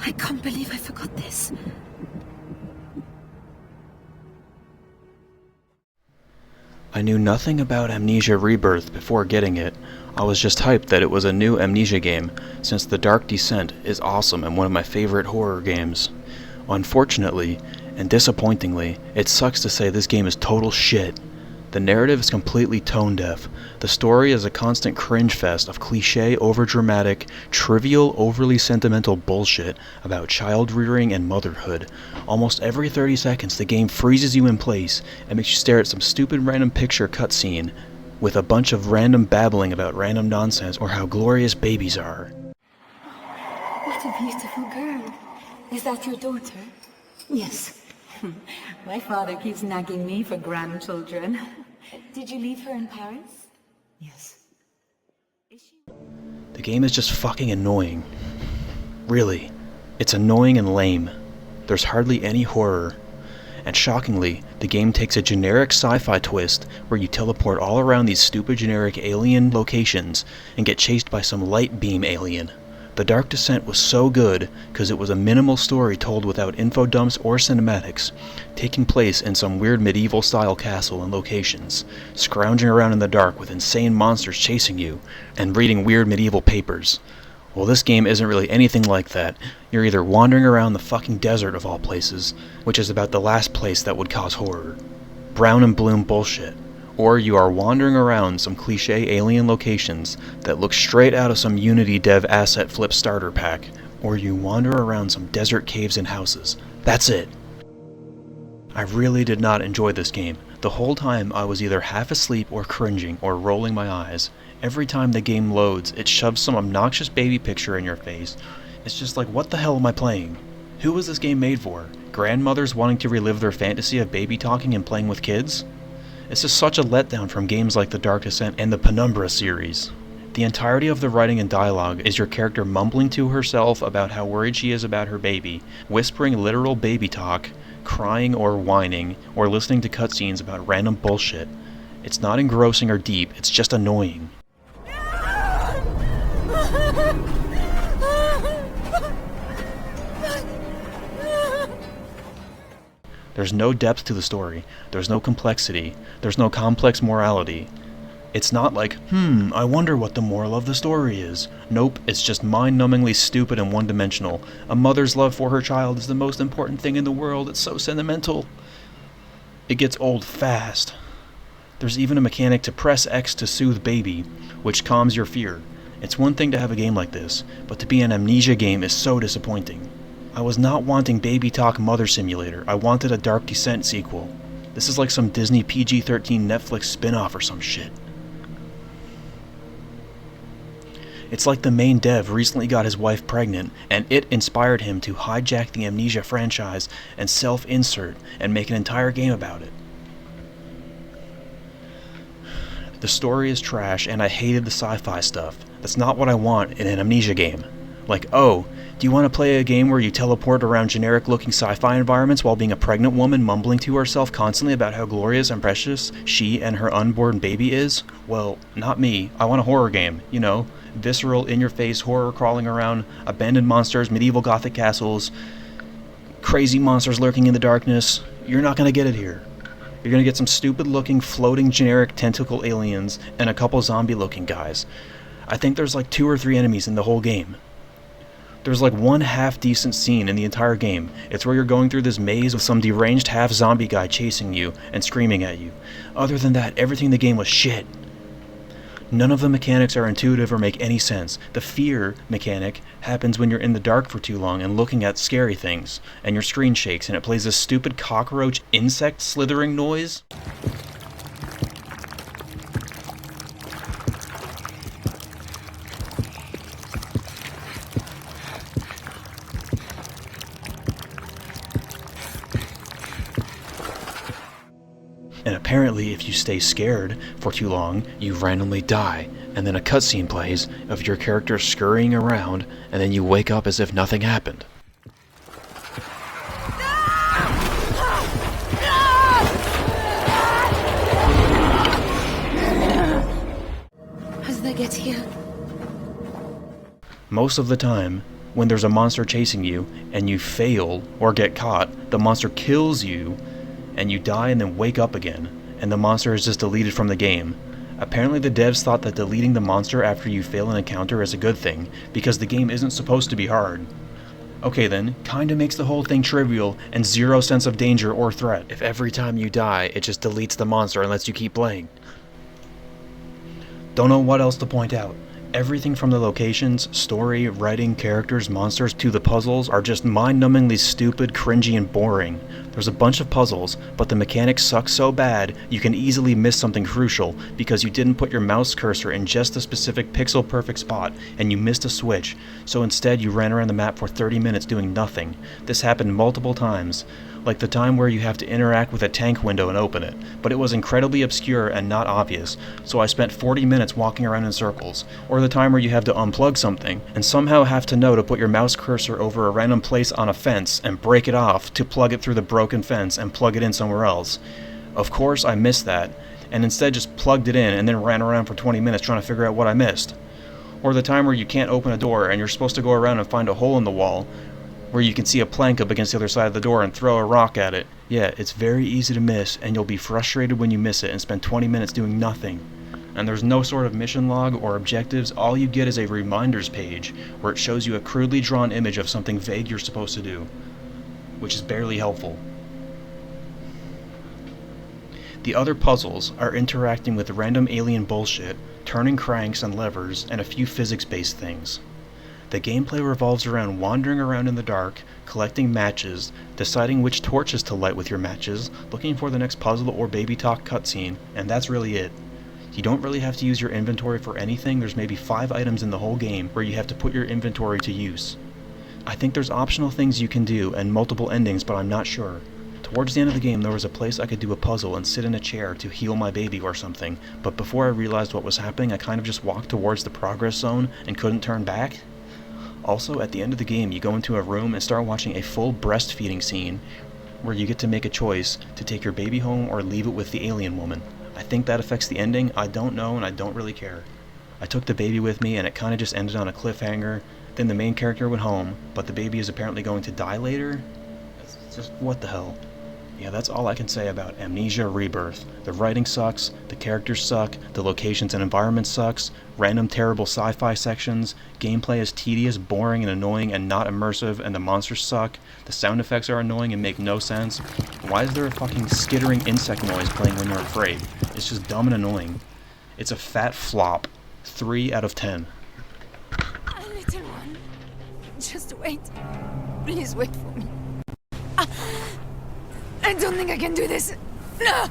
I can't believe I forgot this. I knew nothing about Amnesia Rebirth before getting it. I was just hyped that it was a new Amnesia game, since The Dark Descent is awesome and one of my favorite horror games. Unfortunately, and disappointingly, it sucks to say this game is total shit. The narrative is completely tone-deaf. The story is a constant cringe fest of cliché, overdramatic, trivial, overly sentimental bullshit about child-rearing and motherhood. Almost every 30 seconds, the game freezes you in place and makes you stare at some stupid random picture cutscene with a bunch of random babbling about random nonsense or how glorious babies are. What a beautiful girl. Is that your daughter? Yes. My father keeps nagging me for grandchildren. Did you leave her in Paris? Yes. The game is just fucking annoying. Really. It's annoying and lame. There's hardly any horror. And shockingly, the game takes a generic sci-fi twist where you teleport all around these stupid generic alien locations and get chased by some light beam alien. The Dark Descent was so good because it was a minimal story told without info dumps or cinematics, taking place in some weird medieval style castle and locations, scrounging around in the dark with insane monsters chasing you, and reading weird medieval papers. Well, this game isn't really anything like that. You're either wandering around the fucking desert of all places, which is about the last place that would cause horror. Brown and Bloom bullshit. Or you are wandering around some cliché alien locations that look straight out of some Unity dev asset flip starter pack. Or you wander around some desert caves and houses. That's it. I really did not enjoy this game. The whole time I was either half asleep or cringing or rolling my eyes. Every time the game loads, it shoves some obnoxious baby picture in your face. It's just like, what the hell am I playing? Who was this game made for? Grandmothers wanting to relive their fantasy of baby talking and playing with kids? This is such a letdown from games like The Dark Descent and the Penumbra series. The entirety of the writing and dialogue is your character mumbling to herself about how worried she is about her baby, whispering literal baby talk, crying or whining, or listening to cutscenes about random bullshit. It's not engrossing or deep, it's just annoying. There's no depth to the story, there's no complexity, there's no complex morality. It's not like, I wonder what the moral of the story is. Nope, it's just mind-numbingly stupid and one-dimensional. A mother's love for her child is the most important thing in the world, it's so sentimental. It gets old fast. There's even a mechanic to press X to soothe baby, which calms your fear. It's one thing to have a game like this, but to be an Amnesia game is so disappointing. I was not wanting Baby Talk Mother Simulator, I wanted a Dark Descent sequel. This is like some Disney PG-13 Netflix spin-off or some shit. It's like the main dev recently got his wife pregnant, and it inspired him to hijack the Amnesia franchise and self-insert and make an entire game about it. The story is trash, and I hated the sci-fi stuff. That's not what I want in an Amnesia game. Like, oh, do you want to play a game where you teleport around generic-looking sci-fi environments while being a pregnant woman mumbling to herself constantly about how glorious and precious she and her unborn baby is? Well, not me. I want a horror game, you know, visceral, in-your-face horror crawling around, abandoned monsters, medieval gothic castles, crazy monsters lurking in the darkness. You're not going to get it here. You're going to get some stupid-looking, floating, generic tentacle aliens and a couple zombie-looking guys. I think there's like 2 or 3 enemies in the whole game. There's like one half-decent scene in the entire game. It's where you're going through this maze with some deranged half-zombie guy chasing you and screaming at you. Other than that, everything in the game was shit. None of the mechanics are intuitive or make any sense. The fear mechanic happens when you're in the dark for too long and looking at scary things, and your screen shakes and it plays this stupid cockroach insect slithering noise. And apparently if you stay scared for too long, you randomly die, and then a cutscene plays of your character scurrying around, and then you wake up as if nothing happened. As they get here. Most of the time, when there's a monster chasing you, and you fail or get caught, the monster kills you, and you die and then wake up again, and the monster is just deleted from the game. Apparently the devs thought that deleting the monster after you fail an encounter is a good thing, because the game isn't supposed to be hard. Okay then, kinda makes the whole thing trivial and zero sense of danger or threat if every time you die it just deletes the monster and lets you keep playing. Don't know what else to point out. Everything from the locations, story, writing, characters, monsters, to the puzzles are just mind-numbingly stupid, cringy, and boring. There's a bunch of puzzles, but the mechanics suck so bad you can easily miss something crucial because you didn't put your mouse cursor in just the specific pixel-perfect spot and you missed a switch, so instead you ran around the map for 30 minutes doing nothing. This happened multiple times, like the time where you have to interact with a tank window and open it, but it was incredibly obscure and not obvious, so I spent 40 minutes walking around in circles, or the time where you have to unplug something, and somehow have to know to put your mouse cursor over a random place on a fence and break it off to plug it through the broken fence and plug it in somewhere else. Of course I missed that, and instead just plugged it in and then ran around for 20 minutes trying to figure out what I missed. Or the time where you can't open a door and you're supposed to go around and find a hole in the wall, where you can see a plank up against the other side of the door and throw a rock at it. Yeah, it's very easy to miss, and you'll be frustrated when you miss it and spend 20 minutes doing nothing. And there's no sort of mission log or objectives, all you get is a reminders page, where it shows you a crudely drawn image of something vague you're supposed to do, which is barely helpful. The other puzzles are interacting with random alien bullshit, turning cranks and levers, and a few physics-based things. The gameplay revolves around wandering around in the dark, collecting matches, deciding which torches to light with your matches, looking for the next puzzle or baby talk cutscene, and that's really it. You don't really have to use your inventory for anything. There's maybe 5 items in the whole game where you have to put your inventory to use. I think there's optional things you can do and multiple endings, but I'm not sure. Towards the end of the game there was a place I could do a puzzle and sit in a chair to heal my baby or something, but before I realized what was happening I kind of just walked towards the progress zone and couldn't turn back. Also, at the end of the game, you go into a room and start watching a full breastfeeding scene where you get to make a choice to take your baby home or leave it with the alien woman. I think that affects the ending. I don't know, and I don't really care. I took the baby with me, and it kind of just ended on a cliffhanger. Then the main character went home, but the baby is apparently going to die later? It's just, what the hell? Yeah, that's all I can say about Amnesia Rebirth. The writing sucks, the characters suck, the locations and environment sucks, random terrible sci-fi sections, gameplay is tedious, boring, and annoying and not immersive, and the monsters suck, the sound effects are annoying and make no sense. Why is there a fucking skittering insect noise playing when you're afraid? It's just dumb and annoying. It's a fat flop. 3 out of 10. Little one, just wait. Please wait for me. I don't think I can do this. No!